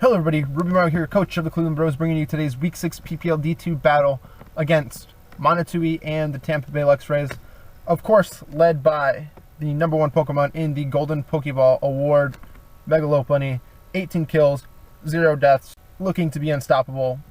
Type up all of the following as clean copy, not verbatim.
Hello everybody, Ruby Mario here, coach of the Cleveland Bros, bringing you today's Week 6 PPL D2 battle against Monotooi and the Tampa Bay Luxrays. Of course, led by the number one Pokemon in the Golden Pokeball Award, Mega Lopunny, 18 kills, 0 deaths, looking to be unstoppable.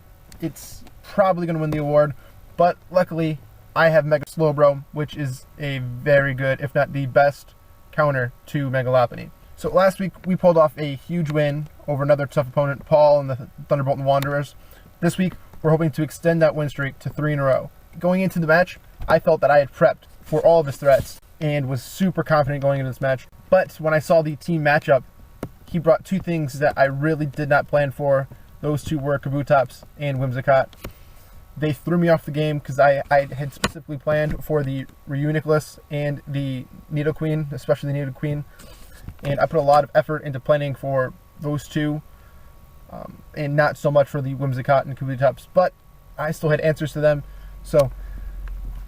It's probably going to win the award, but luckily I have Mega Slowbro, which is a very good, if not the best, counter to Mega Lopunny. So last week we pulled off a huge win over another tough opponent, Paul and the Thunderbolt and Wanderers. This week we're hoping to extend that win streak to 3 in a row. Going into the match, I felt that I had prepped for all of his threats and was super confident going into this match. But when I saw the team matchup, he brought two things that I really did not plan for. Those two were Kabutops and Whimsicott. They threw me off the game because I had specifically planned for the Reuniclus and the Nidoqueen, especially the Nidoqueen. And I put a lot of effort into planning for those two, and not so much for the Whimsicott and Kabutops, but I still had answers to them. So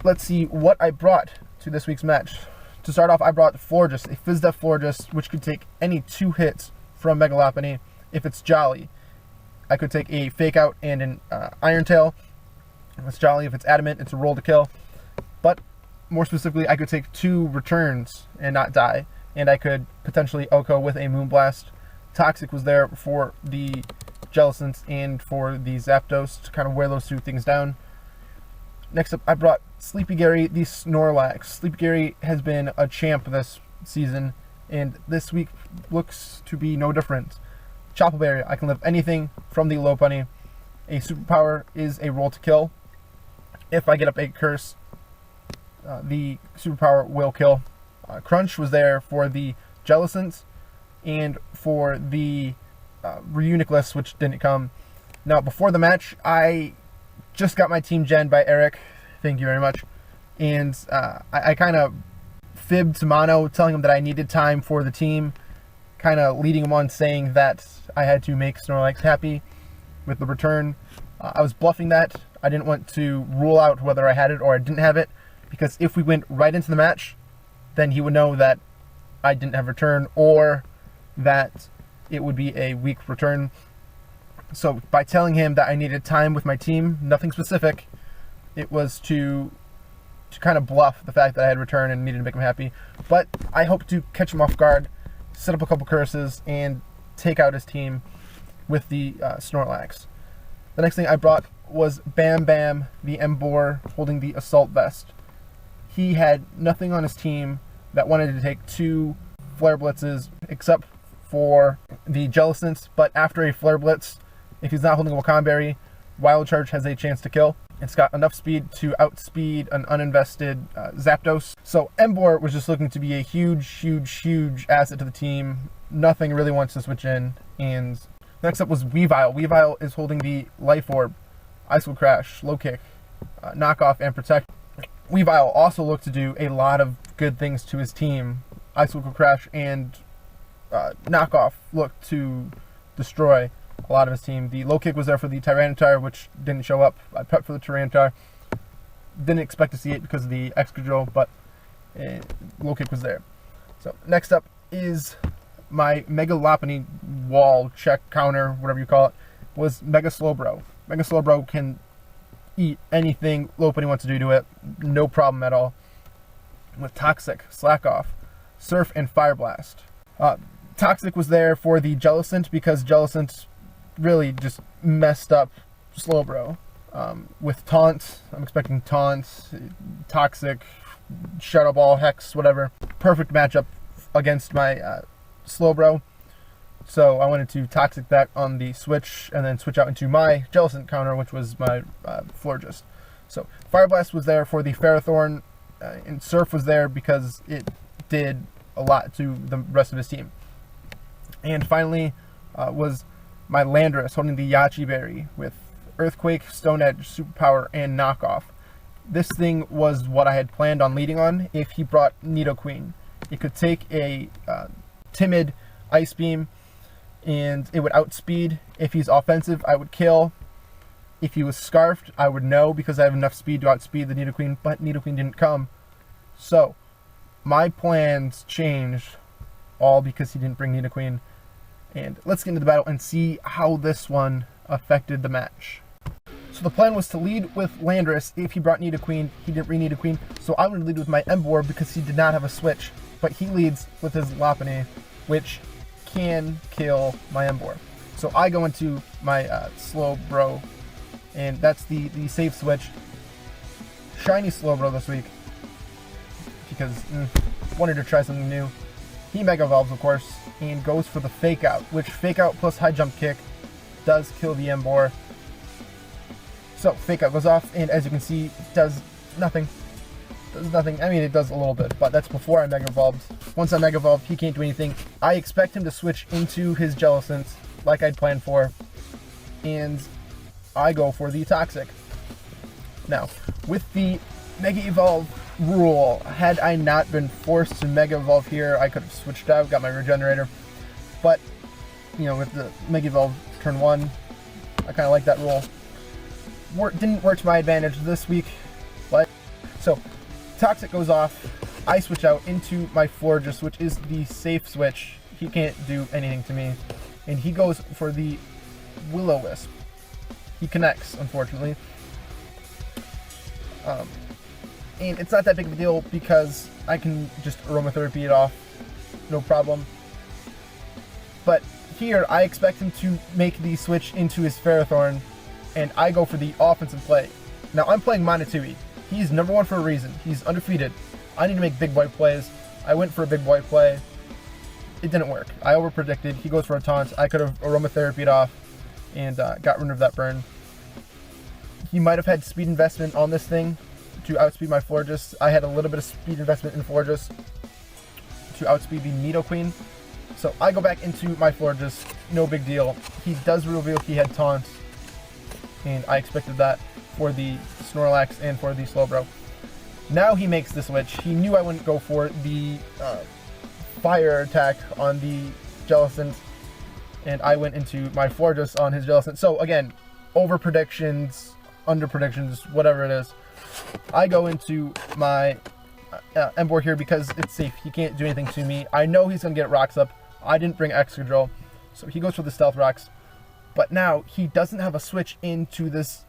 let's see what I brought to this week's match. To start off, I brought Florges, a Fizdef Florges, which could take any 2 hits from Mega Lopunny if it's Jolly. I could take a Fake Out and an Iron Tail. If it's Jolly, if it's Adamant, it's a roll to kill. But more specifically, I could take 2 returns and not die. And I could potentially Oko with a Moonblast. Toxic was there for the Jellicent and for the Zapdos to kind of wear those 2 things down. Next up, I brought Sleepy Gary, the Snorlax. Sleepy Gary has been a champ this season, and this week looks to be no different. Chople Berry, I can live anything from the Lopunny. A superpower is a roll to kill. If I get up a curse, the superpower will kill. Crunch was there for the Jellicent and for the Reuniclus, which didn't come. Now, before the match, I just got my team gen by Erik. Thank you very much. And I kind of fibbed to Mono, telling him that I needed time for the team, kind of leading him on, saying that I had to make Snorlax happy with the return. I was bluffing that. I didn't want to rule out whether I had it or I didn't have it, because if we went right into the match, then he would know that I didn't have return or that it would be a weak return. So by telling him that I needed time with my team, nothing specific, it was to kind of bluff the fact that I had return and needed to make him happy. But I hope to catch him off guard, set up a couple curses, and take out his team with the Snorlax. The next thing I brought was Bam Bam, the Emboar, holding the Assault Vest. He had nothing on his team that wanted to take 2 Flare Blitzes, except for the Jellicent, but after a Flare Blitz, if he's not holding a Wakandberry, Wild Charge has a chance to kill. It's got enough speed to outspeed an uninvested Zapdos. So Emboar was just looking to be a huge asset to the team. Nothing really wants to switch in. And next up was Weavile. Weavile is holding the Life Orb, Ice Cold Crash, Low Kick, Knock Off, and Protect. Weavile also looked to do a lot of good things to his team. Ice Cold Crash and Knock Off looked to destroy a lot of his team. The Low Kick was there for the Tyranitar, which didn't show up. I prepped for the Tyranitar. Didn't expect to see it because of the Excadrill, but Low Kick was there. So next up is my Mega Lopunny wall check counter, whatever you call it, was Mega Slowbro. Mega Slowbro can eat anything Lopunny wants to do to it, no problem at all. With Toxic, Slack Off, Surf, and Fire Blast. Toxic was there for the Jellicent because Jellicent really just messed up Slowbro. With Taunt, I'm expecting Taunt, Toxic, Shadow Ball, Hex, whatever. Perfect matchup against my Slowbro. So I wanted to Toxic that on the switch and then switch out into my Jellicent counter, which was my Florges. So Fire Blast was there for the Ferrothorn, and Surf was there because it did a lot to the rest of his team. And finally was my Landorus holding the Yachi Berry with Earthquake, Stone Edge, Superpower, and Knock Off. This thing was what I had planned on leading on if he brought Nidoqueen. It could take a timid Ice Beam and it would outspeed. If he's offensive, I would kill. If he was Scarfed, I would know because I have enough speed to outspeed the Nidoqueen, but Nidoqueen didn't come. So my plans changed all because he didn't bring Nidoqueen. And let's get into the battle and see how this one affected the match. So the plan was to lead with Landorus if he brought Nidoqueen. He didn't bring Nidoqueen, so I'm going to lead with my Emboar because he did not have a switch. But he leads with his Lopunny, which can kill my Emboar. So I go into my Slowbro, and that's the safe switch. Shiny Slowbro this week because wanted to try something new. He Mega Evolves, of course, and goes for the Fake Out, which Fake Out plus High Jump Kick does kill the Emboar. So Fake Out goes off, and as you can see, does nothing. Does nothing. I mean, it does a little bit, but that's before I Mega Evolved. Once I Mega Evolved, he can't do anything. I expect him to switch into his Jellicent, like I'd planned for, and I go for the Toxic. Now, with the Mega Evolve rule, had I not been forced to Mega Evolve here, I could have switched out, got my Regenerator. But, you know, with the Mega Evolve turn 1, I kind of like that rule. Didn't work to my advantage this week, but so Toxic goes off. I switch out into my Florges, which is the safe switch. He can't do anything to me, and he goes for the Will-O-Wisp. He connects, unfortunately, and it's not that big of a deal because I can just Aromatherapy it off, no problem. But here, I expect him to make the switch into his Ferrothorn, and I go for the offensive play. Now, I'm playing Monotooi. He's number 1 for a reason. He's undefeated. I need to make big boy plays. I went for a big boy play. It didn't work. I overpredicted. He goes for a taunt. I could have Aromatherapied off and got rid of that burn. He might have had speed investment on this thing to outspeed my Florges. I had a little bit of speed investment in Florges to outspeed the Nidoqueen. So I go back into my Florges. No big deal. He does reveal he had taunts, and I expected that for the Snorlax and for the Slowbro. Now he makes the switch. He knew I wouldn't go for the fire attack on the Jellicent, and I went into my Florges on his Jellicent. So again, over predictions, under predictions, whatever it is. I go into my Emboar here because it's safe. He can't do anything to me. I know he's going to get rocks up. I didn't bring Excadrill, so he goes for the Stealth Rocks. But now he doesn't have a switch into this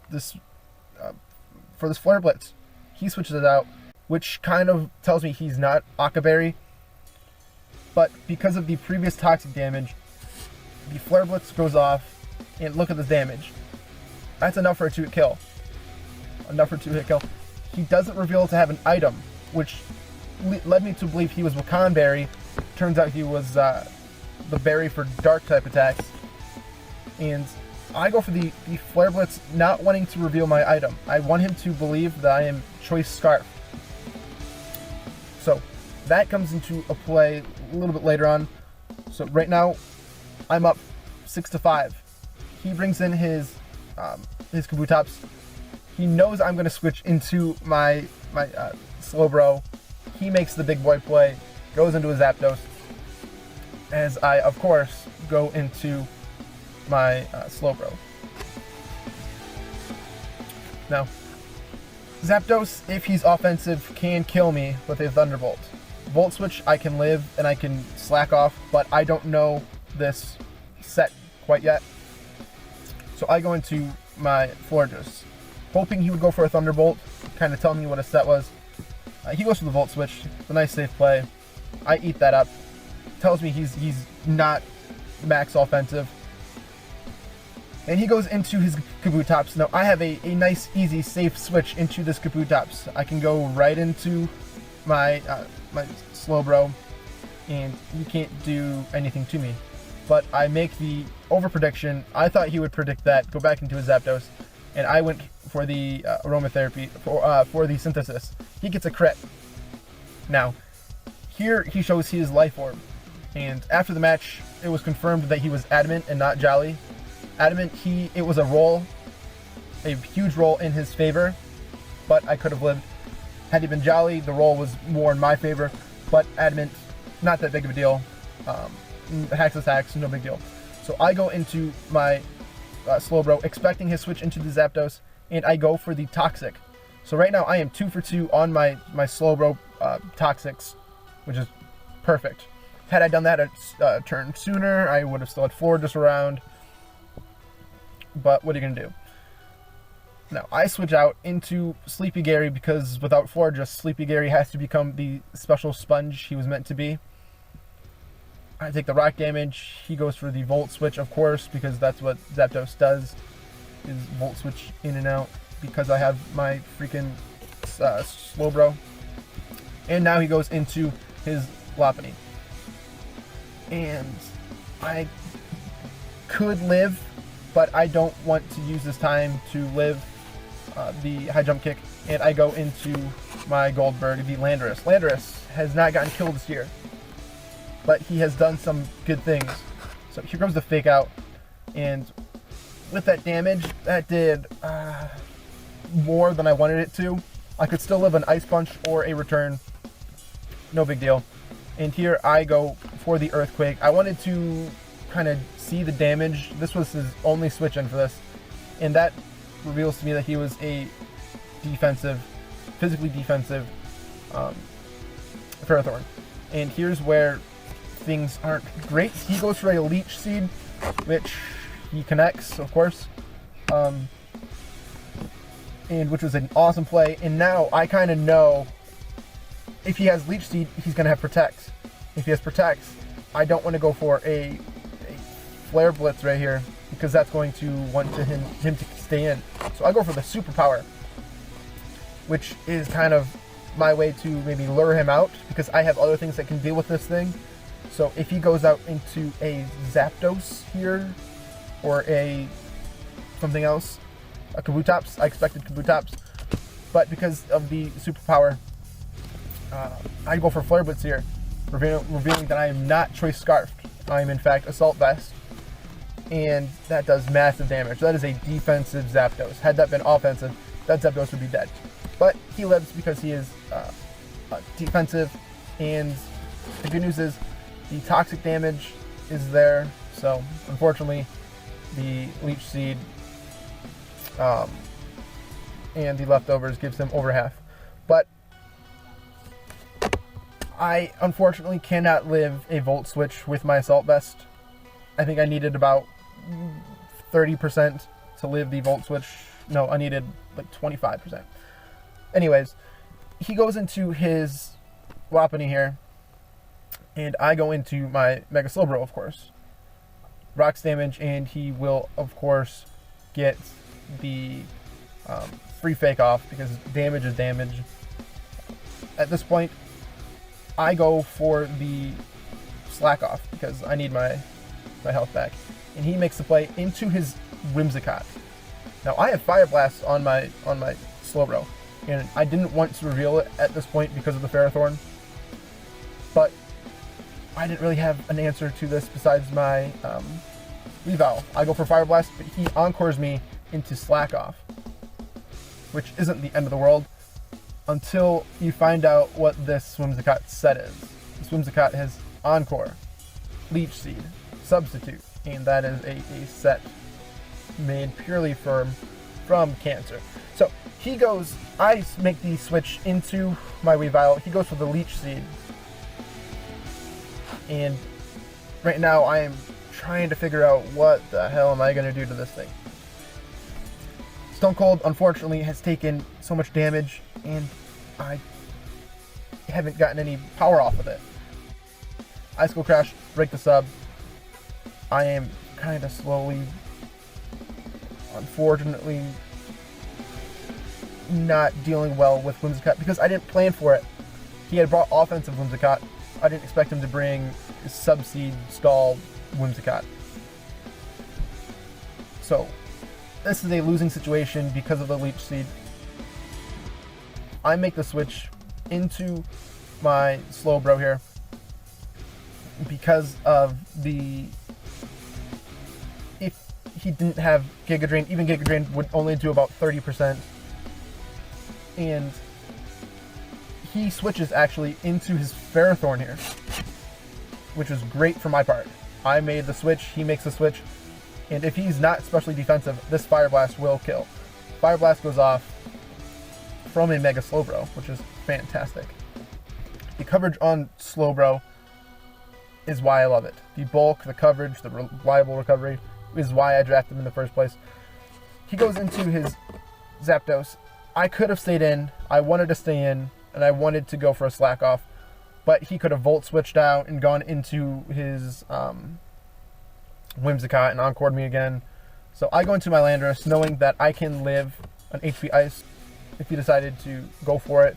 for this Flare Blitz. He switches it out, which kind of tells me he's not Aqua Berry. But because of the previous toxic damage, the Flare Blitz goes off, and look at this damage. That's enough for a 2-hit kill. Enough for a 2-hit kill. He doesn't reveal to have an item, which led me to believe he was Wakan Berry. Turns out he was the berry for dark type attacks. And I go for the Flare Blitz, not wanting to reveal my item. I want him to believe that I am Choice Scarf. So that comes into a play a little bit later on. So right now, I'm up 6-5. He brings in his Kabutops. He knows I'm going to switch into my Slowbro. He makes the big boy play, goes into his Zapdos, as I, of course, go into my Slowbro. Now, Zapdos, if he's offensive, can kill me with a Thunderbolt. Volt Switch, I can live and I can slack off, but I don't know this set quite yet. So I go into my Florges, hoping he would go for a Thunderbolt, kind of telling me what his set was. He goes for the Volt Switch, it's a nice safe play. I eat that up. Tells me he's not max offensive. And he goes into his Kabutops. Now I have a nice, easy, safe switch into this Kabutops. I can go right into my my Slowbro, and he can't do anything to me. But I make the over prediction. I thought he would predict that, go back into his Zapdos, and I went for the Aromatherapy for the Synthesis. He gets a crit. Now, here he shows his Life Orb, and after the match, it was confirmed that he was Adamant and not Jolly. Adamant, it was a roll, a huge roll in his favor, but I could have lived. Had he been Jolly, the roll was more in my favor, but Adamant, not that big of a deal. Hacks is hacks, no big deal. So I go into my Slowbro, expecting his switch into the Zapdos, and I go for the Toxic. So right now I am 2 for 2 on my Slowbro Toxics, which is perfect. Had I done that a turn sooner, I would have still had Florges around. But what are you going to do? Now, I switch out into Sleepy Gary because without Florges, Sleepy Gary has to become the special sponge he was meant to be. I take the rock damage. He goes for the Volt Switch, of course, because that's what Zapdos does, is Volt Switch in and out, because I have my freaking Slowbro. And now he goes into his Lopunny. And I could live, but I don't want to use this time to live the high jump kick, and I go into my Goldberg, the Landorus. Landorus has not gotten killed this year, but he has done some good things. So here comes the fake out, and with that damage, that did more than I wanted it to. I could still live an Ice Punch or a return, no big deal. And here I go for the Earthquake. I wanted to kind of see the damage. This was his only switch in for this, and that reveals to me that he was a defensive, physically defensive Ferrothorn. And here's where things aren't great. He goes for a Leech Seed, which he connects, of course, and which was an awesome play. And now I kind of know if he has Leech Seed, he's going to have Protect. If he has Protect, I don't want to go for a Flare Blitz right here, because that's going to want him to stay in. So I go for the Superpower, which is kind of my way to maybe lure him out, because I have other things that can deal with this thing. So if he goes out into a Zapdos here, or a something else, a Kabutops, I expected Kabutops, but because of the Superpower, I go for Flare Blitz here, revealing that I am not Choice Scarfed. I am in fact Assault Vest, and that does massive damage. That is a defensive Zapdos. Had that been offensive, that Zapdos would be dead. But he lives because he is defensive, and the good news is the toxic damage is there. So unfortunately, the Leech Seed and the leftovers gives him over half. But I unfortunately cannot live a Volt Switch with my Assault Vest. I think I needed about 30% to live the Volt Switch. No, I needed like 25%. Anyways, he goes into his Lopunny here, and I go into my Mega Slowbro, of course. Rocks damage, and he will, of course, get the free fake off, because damage is damage. At this point, I go for the Slack off, because I need my health back. And he makes the play into his Whimsicott. Now, I have Fire Blast on my Slowbro, and I didn't want to reveal it at this point because of the Ferrothorn, but I didn't really have an answer to this besides my Weavile. I go for Fire Blast, but he encores me into Slack Off, which isn't the end of the world until you find out what this Whimsicott set is. This Whimsicott has Encore, Leech Seed, Substitute, and that is a set made purely from Cancer. So he goes, I make the switch into my Weavile. He goes for the Leech Seed, and right now I am trying to figure out what the hell am I going to do to this thing. Stone Cold, unfortunately, has taken so much damage, and I haven't gotten any power off of it. Ice Cold Crash, break the sub. I am kind of slowly, unfortunately, not dealing well with Whimsicott because I didn't plan for it. He had brought offensive Whimsicott. I didn't expect him to bring Subseed Stall Whimsicott. So this is a losing situation because of the Leech Seed. I make the switch into my Slowbro here because of the... If he didn't have Giga Drain, even Giga Drain would only do about 30%. And he switches actually into his Ferrothorn here, which is great for my part. I made the switch, he makes the switch, and if he's not specially defensive, this Fire Blast will kill. Fire Blast goes off from a Mega Slowbro, which is fantastic. The coverage on Slowbro is why I love it. The bulk, the coverage, the reliable recovery is why I drafted him in the first place. He goes into his Zapdos. I could have stayed in. I wanted to stay in, and I wanted to go for a slack off. But he could have volt switched out and gone into his Whimsicott and encored me again. So I go into my Landorus knowing that I can live an HP Ice if he decided to go for it.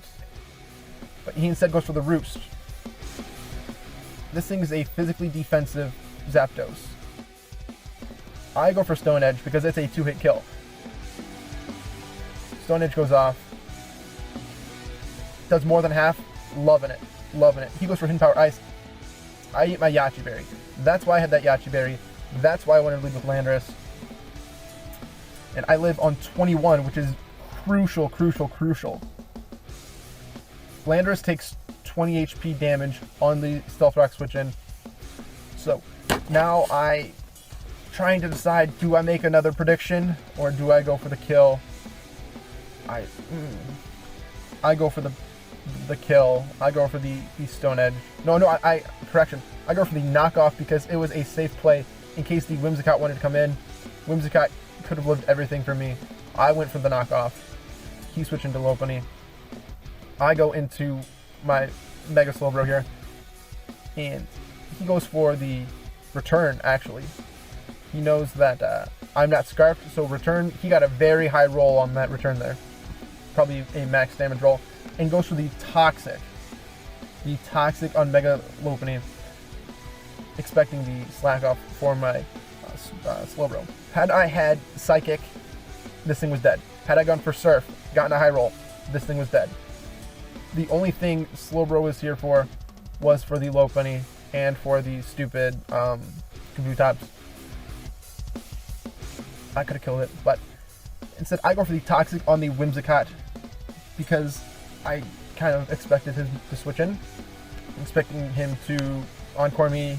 But he instead goes for the Roost. This thing is a physically defensive Zapdos. I go for Stone Edge because it's a 2-hit kill. Stone Edge goes off. Does more than half. Loving it. Loving it. He goes for Hidden Power Ice. I eat my Yachi Berry. That's why I had that Yachi Berry. That's why I wanted to lead with Landorus. And I live on 21, which is crucial, crucial, crucial. Landorus takes 20 HP damage on the Stealth Rock switch in. So now I trying to decide, do I make another prediction or do I go for the kill? I go for the kill. I go for the Stone Edge. Correction. I go for the knockoff because it was a safe play in case the Whimsicott wanted to come in. Whimsicott could have lived everything for me. I went for the knockoff. He switched into Lopunny. I go into my Mega Slowbro here, and he goes for the return, actually. He knows that I'm not Scarfed, so return. He got a very high roll on that return there. Probably a max damage roll. And goes for the Toxic. The Toxic on Mega Lopunny. Expecting the slack off for my Slowbro. Had I had Psychic, this thing was dead. Had I gone for Surf, gotten a high roll, this thing was dead. The only thing Slowbro was here for was for the Lopunny and for the stupid Kabutops. I could have killed it, but instead I go for the Toxic on the Whimsicott because I kind of expected him to switch in. Expecting him to encore me,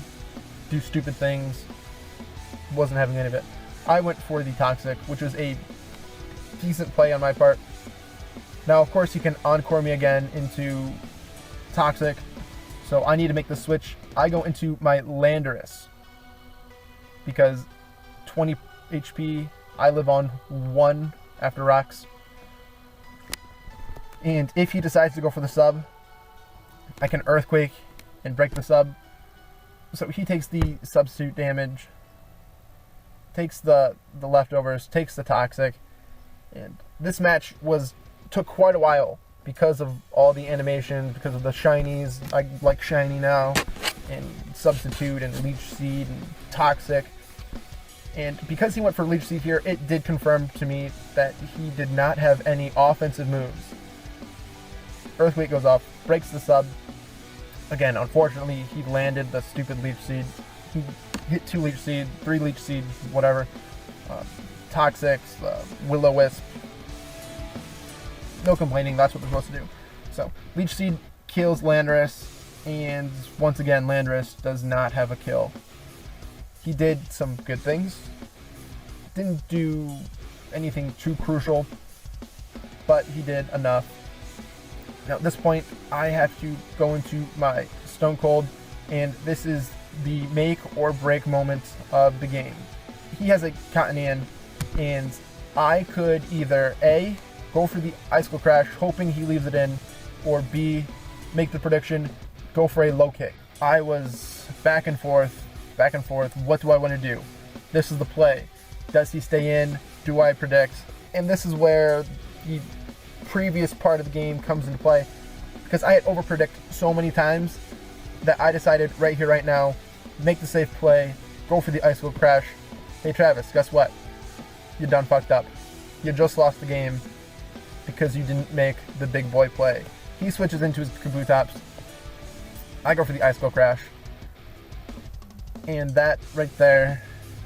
do stupid things. Wasn't having any of it. I went for the Toxic, which was a decent play on my part. Now, of course, he can encore me again into Toxic, so I need to make the switch. I go into my Landorus because 20 HP, I live on 1 after rocks. And if he decides to go for the sub, I can Earthquake and break the sub. So he takes the substitute damage, takes the leftovers, takes the Toxic. And this match took quite a while because of all the animations, because of the shinies. I like shiny now, and substitute and Leech Seed and Toxic. And because he went for Leech Seed here, it did confirm to me that he did not have any offensive moves. Earthquake goes off, breaks the sub. Again, unfortunately, he landed the stupid Leech Seed. He hit 2 Leech Seed, 3 Leech Seed, whatever. Toxics, Will-O-Wisp. No complaining, that's what they're supposed to do. So, Leech Seed kills Landorus, and once again, Landorus does not have a kill. He did some good things. Didn't do anything too crucial, but he did enough. Now at this point, I have to go into my Stone Cold, and this is the make or break moment of the game. He has a Cottonee, and I could either A, go for the Icicle Crash, hoping he leaves it in, or B, make the prediction, go for a low kick. I was back and forth. What do I want to do? This is the play. Does he stay in? Do I predict? And this is where the previous part of the game comes into play, because I had overpredict so many times that I decided right here, right now, make the safe play, go for the Icicle Crash. Hey Travis, guess what? You done fucked up. You just lost the game because you didn't make the big boy play. He switches into his Kabutops. I go for the Icicle Crash. And that right there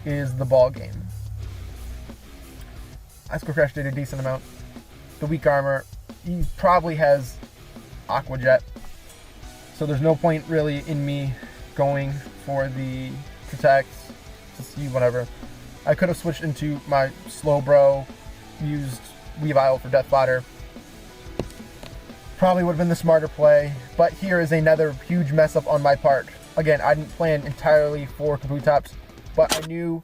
is the ball game. Icicle Crash did a decent amount. The weak armor, he probably has Aqua Jet, so there's no point really in me going for the Protect, to see whatever. I could have switched into my Slowbro, used Weavile for Death Fodder. Probably would have been the smarter play, but here is another huge mess up on my part. Again, I didn't plan entirely for Kabutops, but I knew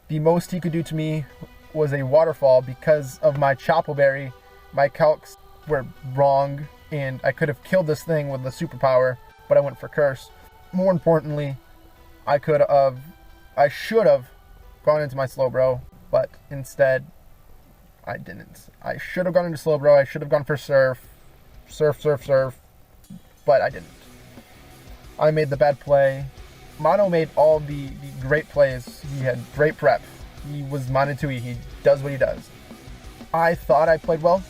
the most he could do to me was a waterfall because of my Chople Berry. My calcs were wrong, and I could have killed this thing with the superpower, but I went for Curse. More importantly, I should have gone into my Slowbro, but instead, I didn't. I should have gone into Slowbro. I should have gone for Surf, but I didn't. I made the bad play. Mono made all the great plays. He had great prep. He was Monotooi. He does what he does. I thought I played well.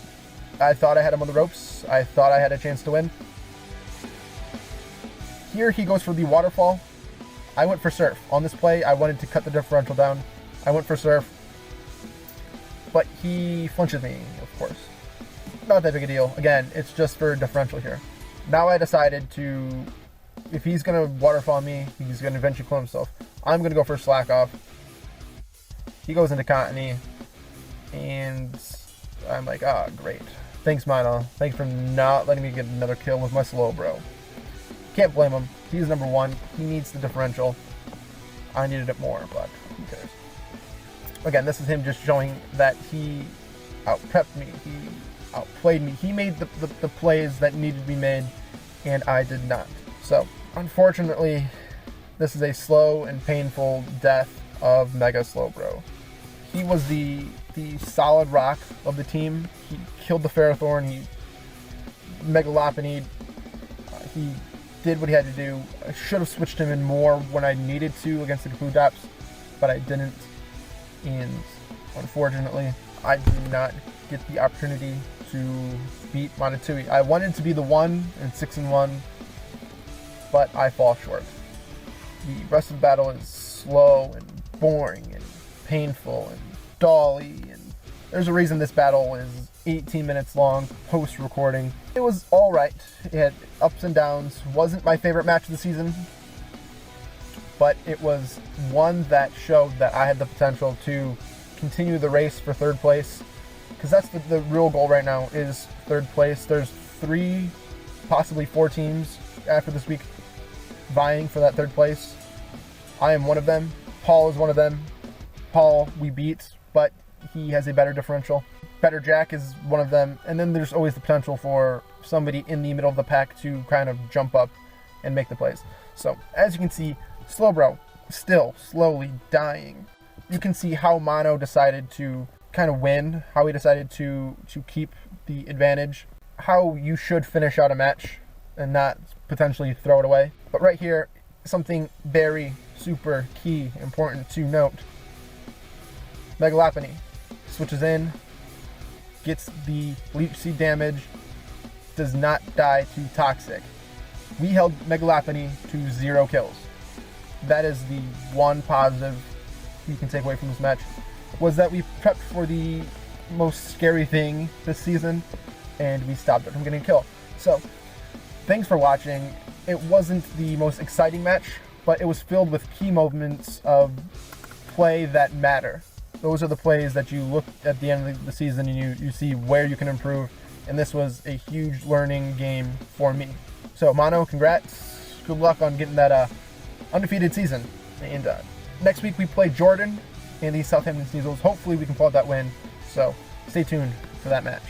I thought I had him on the ropes. I thought I had a chance to win. Here he goes for the waterfall. I went for Surf. On this play, I wanted to cut the differential down. I went for Surf. But he flinches me, of course. Not that big a deal. Again, it's just for differential here. Now I decided to, if he's going to waterfall me, he's going to eventually kill himself. I'm going to go for Slack Off. He goes into Cottony. And I'm like, ah, great. Thanks, Mono. Thanks for not letting me get another kill with my Slowbro. Can't blame him. He's number one. He needs the differential. I needed it more, but who cares? Again, this is him just showing that he out-prepped me. He outplayed me. He made the plays that needed to be made, and I did not. So, unfortunately, this is a slow and painful death of Mega Slowbro. He was the solid rock of the team. He killed the Ferrothorn. He Mega Lopunny. He did what he had to do. I should have switched him in more when I needed to against the Kabutops, but I didn't. And unfortunately, I did not get the opportunity to beat Monotooi. I wanted to be the 1 and 6-1, but I fall short. The rest of the battle is slow and boring and painful and dolly, and there's a reason this battle is 18 minutes long post-recording. It was alright. It had ups and downs. Wasn't my favorite match of the season, but it was one that showed that I had the potential to continue the race for third place, because that's the real goal right now, is third place. There's 3, possibly 4 teams after this week vying for that third place. I am one of them. Paul is one of them. Paul we beat, but he has a better differential. Better Jack is one of them, and then there's always the potential for somebody in the middle of the pack to kind of jump up and make the plays. So, as you can see, Slowbro still slowly dying. You can see how Mono decided to kind of win, how he decided to keep the advantage, how you should finish out a match and not potentially throw it away. But right here, something very super key, important to note. Mega Lopunny switches in, gets the Leech Seed damage, does not die to Toxic. We held Mega Lopunny to 0 kills. That is the one positive you can take away from this match, was that we prepped for the most scary thing this season, and we stopped it from getting a kill. So, thanks for watching. It wasn't the most exciting match, but it was filled with key moments of play that matter. Those are the plays that you look at the end of the season and you see where you can improve, and this was a huge learning game for me. So, Mono, congrats. Good luck on getting that undefeated season. And next week we play Jordan and the Southampton Sneasels. Hopefully we can pull out that win. So, stay tuned for that match.